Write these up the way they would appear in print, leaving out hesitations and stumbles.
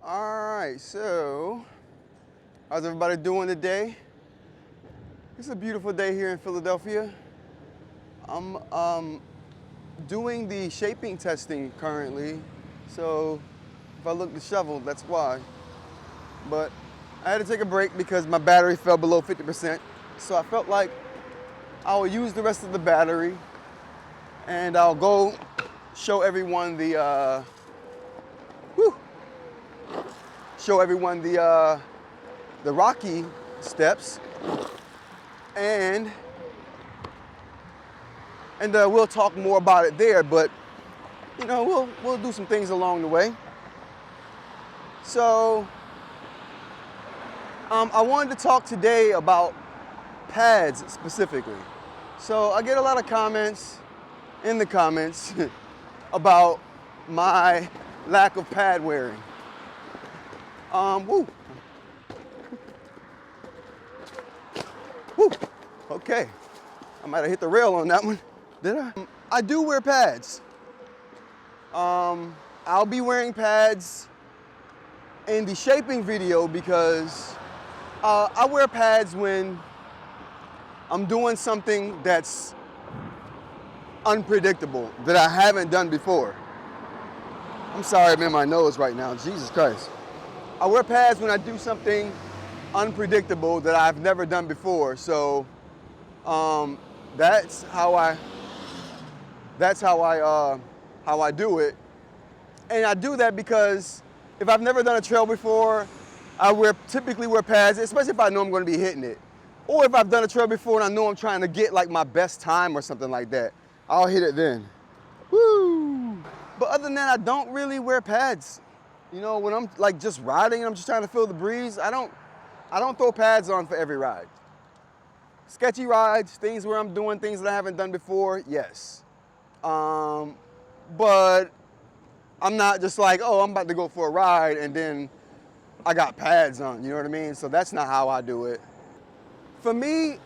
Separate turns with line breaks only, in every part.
All right, so how's everybody doing today? It's a beautiful day here in Philadelphia. I'm doing the shaping testing currently, so if I look disheveled, that's why. But I had to take a break because my battery fell below 50%, so I felt like I will use the rest of the battery and I'll go show everyone the the rocky steps, and we'll talk more about it there. But you know, we'll do some things along the way. So I wanted to talk today about pads specifically. So I get a lot of comments in the comments about my lack of pad wearing. Woo. Woo. Okay. I might have hit the rail on that one. Did I? I do wear pads. I'll be wearing pads in the shaping video because I wear pads when I'm doing something that's unpredictable, that I haven't done before. I'm sorry, I'm in my nose right now. Jesus Christ. I wear pads when I do something unpredictable that I've never done before. So that's how I do it. And I do that because if I've never done a trail before, I typically wear pads, especially if I know I'm going to be hitting it. Or if I've done a trail before and I know I'm trying to get like my best time or something like that, I'll hit it then. Woo! But other than that, I don't really wear pads. You know, when I'm like just riding and I'm just trying to feel the breeze, I don't throw pads on for every ride. Sketchy rides, things where I'm doing things that I haven't done before, yes. But I'm not just like, oh, I'm about to go for a ride and then I got pads on, you know what I mean? So that's not how I do it. For me,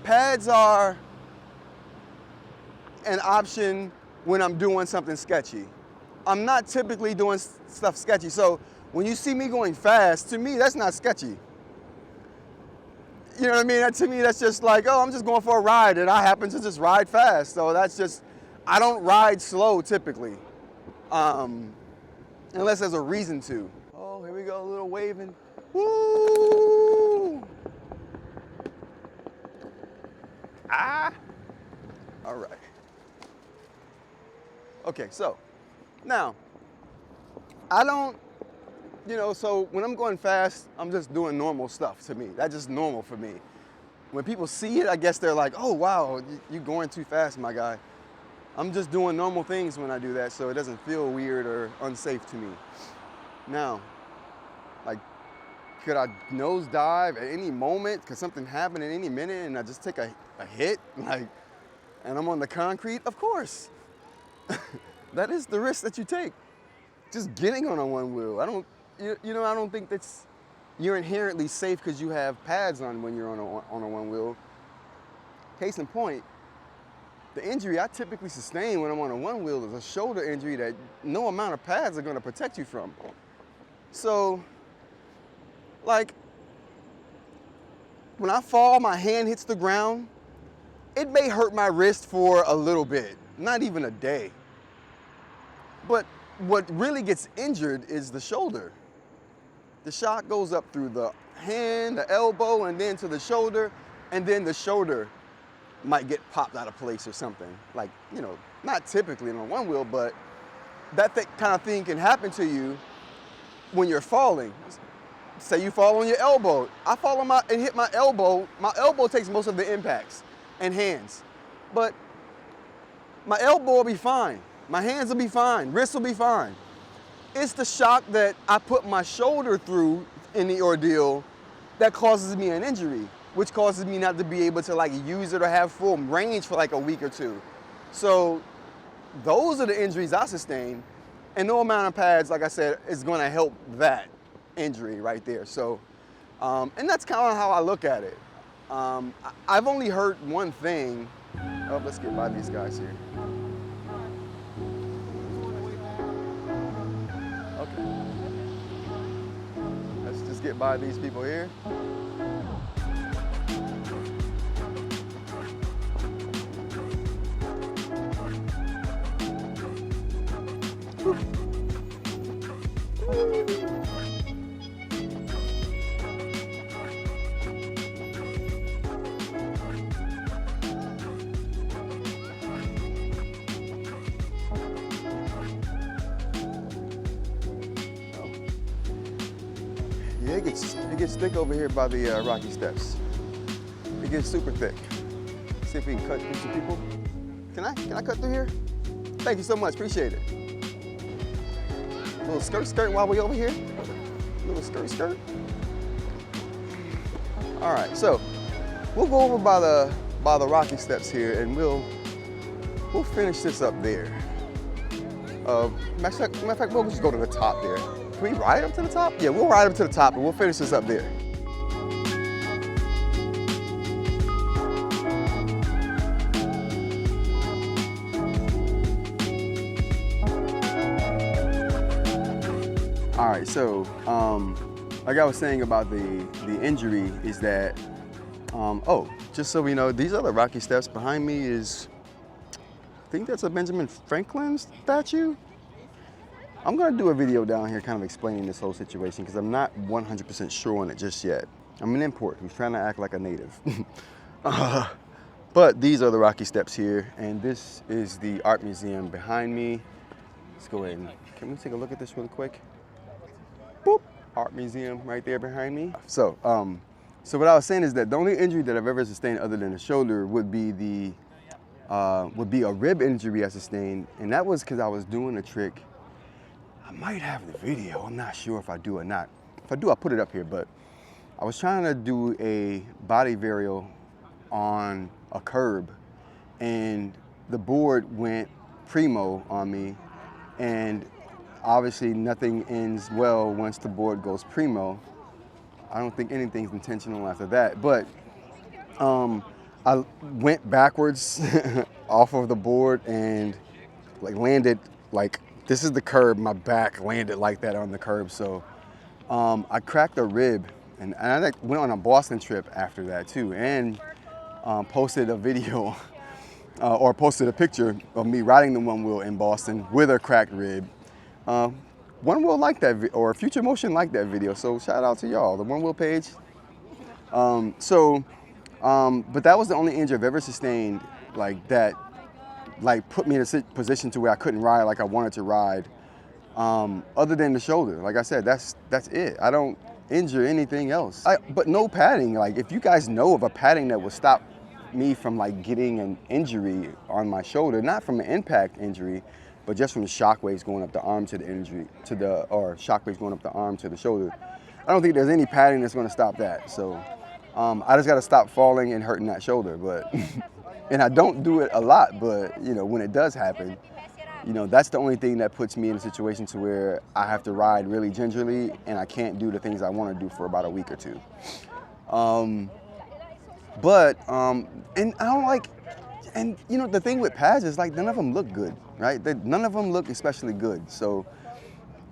pads are an option when I'm doing something sketchy. I'm not typically doing stuff sketchy. So when you see me going fast, to me, that's not sketchy. You know what I mean? To me, that's just like, oh, I'm just going for a ride and I happen to just ride fast. So that's just, I don't ride slow typically, unless there's a reason to. Oh, here we go, a little waving. Woo! Ah! All right. Okay, so now, I don't, so when I'm going fast, I'm just doing normal stuff to me. That's just normal for me. When people see it, I guess they're like, oh, wow, you're going too fast, my guy. I'm just doing normal things when I do that, so it doesn't feel weird or unsafe to me. Now, like, could I nosedive at any moment? Could something happen at any minute and I just take a hit? Like, and I'm on the concrete? Of course. That is the risk that you take. Just getting on a one wheel. I don't think you're inherently safe because you have pads on when you're on a one wheel. Case in point, the injury I typically sustain when I'm on a one wheel is a shoulder injury that no amount of pads are going to protect you from. So, like, when I fall, my hand hits the ground, it may hurt my wrist for a little bit, not even a day. But what really gets injured is the shoulder. The shock goes up through the hand, the elbow, and then to the shoulder, and then the shoulder might get popped out of place or something. Like, not typically on a one wheel, but that kind of thing can happen to you when you're falling. Say you fall on your elbow. I fall on and hit my elbow. My elbow takes most of the impacts and hands. But my elbow will be fine. My hands will be fine. Wrists will be fine. It's the shock that I put my shoulder through in the ordeal that causes me an injury, which causes me not to be able to like use it or have full range for like a week or two. So those are the injuries I sustain. And no amount of pads, like I said, is going to help that injury right there. So, and that's kind of how I look at it. I've only heard one thing. Oh, let's get by these guys here. Okay. get by these people here. Yeah, it gets thick over here by the rocky steps. It gets super thick. See if we can cut through some people. Can I cut through here? Thank you so much, appreciate it. Little skirt while we over here. Little skirt. All right, so we'll go over by the rocky steps here, and we'll finish this up there. Matter of fact, we'll just go to the top there. Can we ride up to the top? Yeah, we'll ride up to the top, and we'll finish this up there. All right, so like I was saying about the injury is that, oh, just so we know, these are the rocky steps. Behind me is, I think that's a Benjamin Franklin statue. I'm gonna do a video down here kind of explaining this whole situation because I'm not 100% sure on it just yet. I'm an import who's trying to act like a native. But these are the rocky steps here, and this is the art museum behind me. Let's go ahead and, can we take a look at this really quick? Boop, art museum right there behind me. So what I was saying is that the only injury that I've ever sustained other than the shoulder would be a rib injury I sustained, and that was because I was doing a trick. I might have the video, I'm not sure if I do or not. If I do, I'll put it up here, but I was trying to do a body varial on a curb, and the board went primo on me, and obviously nothing ends well once the board goes primo. I don't think anything's intentional after that, but I went backwards off of the board and like landed like, this is the curb, my back landed like that on the curb. So I cracked a rib, and I went on a Boston trip after that too, and posted a video or posted a picture of me riding the Onewheel in Boston with a cracked rib. Onewheel liked that, or Future Motion liked that video, so shout out to y'all, the Onewheel page. But that was the only injury I've ever sustained like that, like put me in a position to where I couldn't ride like I wanted to ride, other than the shoulder. Like I said, that's it. I don't injure anything else. But no padding. Like if you guys know of a padding that would stop me from like getting an injury on my shoulder, not from an impact injury, but just from the shock waves going up the arm to the injury, or shock waves going up the arm to the shoulder. I don't think there's any padding that's gonna stop that. So I just gotta stop falling and hurting that shoulder, but, and I don't do it a lot, but you know, when it does happen, you know, that's the only thing that puts me in a situation to where I have to ride really gingerly and I can't do the things I wanna do for about a week or two. And I don't like, and you know, the thing with pads is like, none of them look good, right? None of them look especially good. So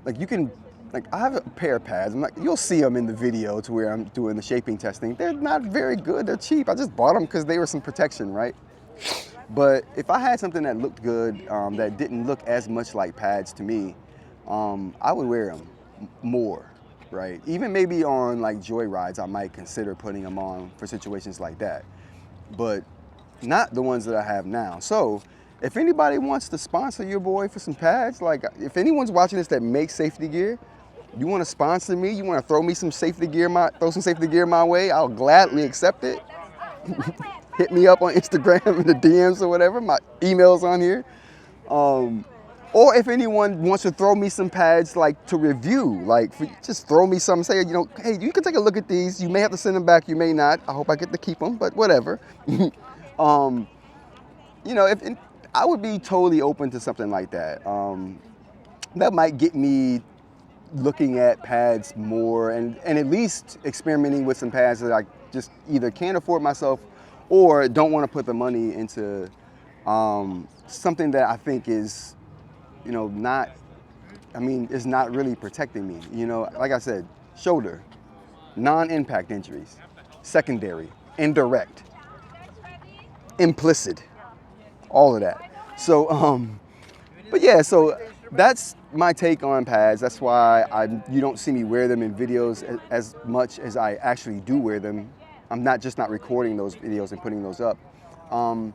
like you can, like I have a pair of pads, you'll see them in the video to where I'm doing the shaping testing. They're not very good, they're cheap. I just bought them because they were some protection, right? But if I had something that looked good, that didn't look as much like pads to me, I would wear them more, right? Even maybe on like joy rides, I might consider putting them on for situations like that, but not the ones that I have now. So if anybody wants to sponsor your boy for some pads, like if anyone's watching this that makes safety gear, you want to sponsor me, you want to throw me some safety gear, throw some safety gear my way, I'll gladly accept it. Hit me up on Instagram in the DMs or whatever, my email's on here. Or if anyone wants to throw me some pads like to review, like just throw me some, say, you know, hey, you can take a look at these. You may have to send them back, you may not. I hope I get to keep them, but whatever. You know, I would be totally open to something like that. That might get me looking at pads more and at least experimenting with some pads that I just either can't afford myself or don't want to put the money into something that I think is, you know, is not really protecting me. You know, like I said, shoulder, non-impact injuries, secondary, indirect, implicit, all of that. So, but yeah, so that's my take on pads. That's why you don't see me wear them in videos as much as I actually do wear them. I'm not recording those videos and putting those up. I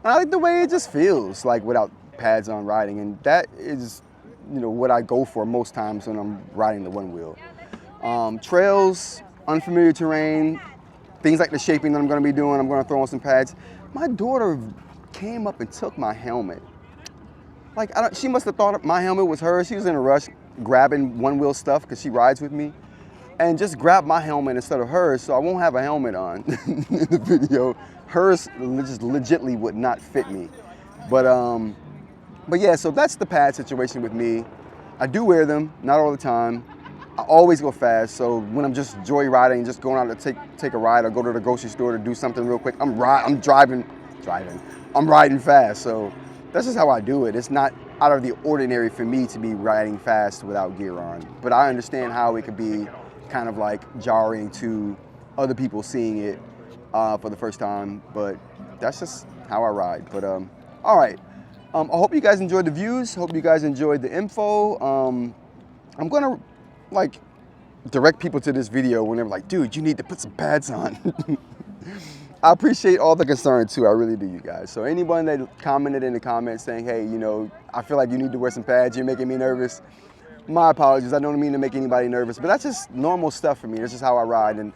like the way it just feels like without pads on riding, and that is, what I go for most times when I'm riding the Onewheel. Trails, unfamiliar terrain, things like the shaping that I'm going to be doing, I'm going to throw on some pads. My daughter came up and took my helmet. Like, she must have thought my helmet was hers. She was in a rush grabbing Onewheel stuff because she rides with me, and just grabbed my helmet instead of hers, so I won't have a helmet on in the video. Hers just legitimately would not fit me. But yeah, so that's the pad situation with me. I do wear them, not all the time. I always go fast, so when I'm just joyriding, just going out to take a ride or go to the grocery store to do something real quick, I'm riding fast. So that's just how I do it. It's not out of the ordinary for me to be riding fast without gear on. But I understand how it could be kind of like jarring to other people seeing it for the first time. But that's just how I ride. But all right. I hope you guys enjoyed the views. Hope you guys enjoyed the info. I'm gonna direct people to this video when they're like, dude, you need to put some pads on. I appreciate all the concern too, I really do, you guys. So anyone that commented in the comments saying, hey, I feel like you need to wear some pads, you're making me nervous, my apologies, I don't mean to make anybody nervous, but that's just normal stuff for me. That's just how I ride, and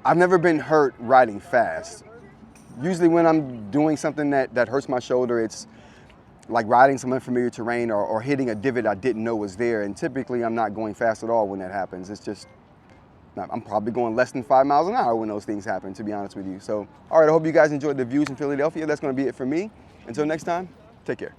I've never been hurt riding fast. Usually when I'm doing something that hurts my shoulder, it's like riding some unfamiliar terrain or hitting a divot I didn't know was there, and typically I'm not going fast at all when that happens. It's just, I'm probably going less than 5 miles an hour when those things happen, to be honest with you. So, all right, I hope you guys enjoyed the views in Philadelphia. That's going to be it for me. Until next time, take care.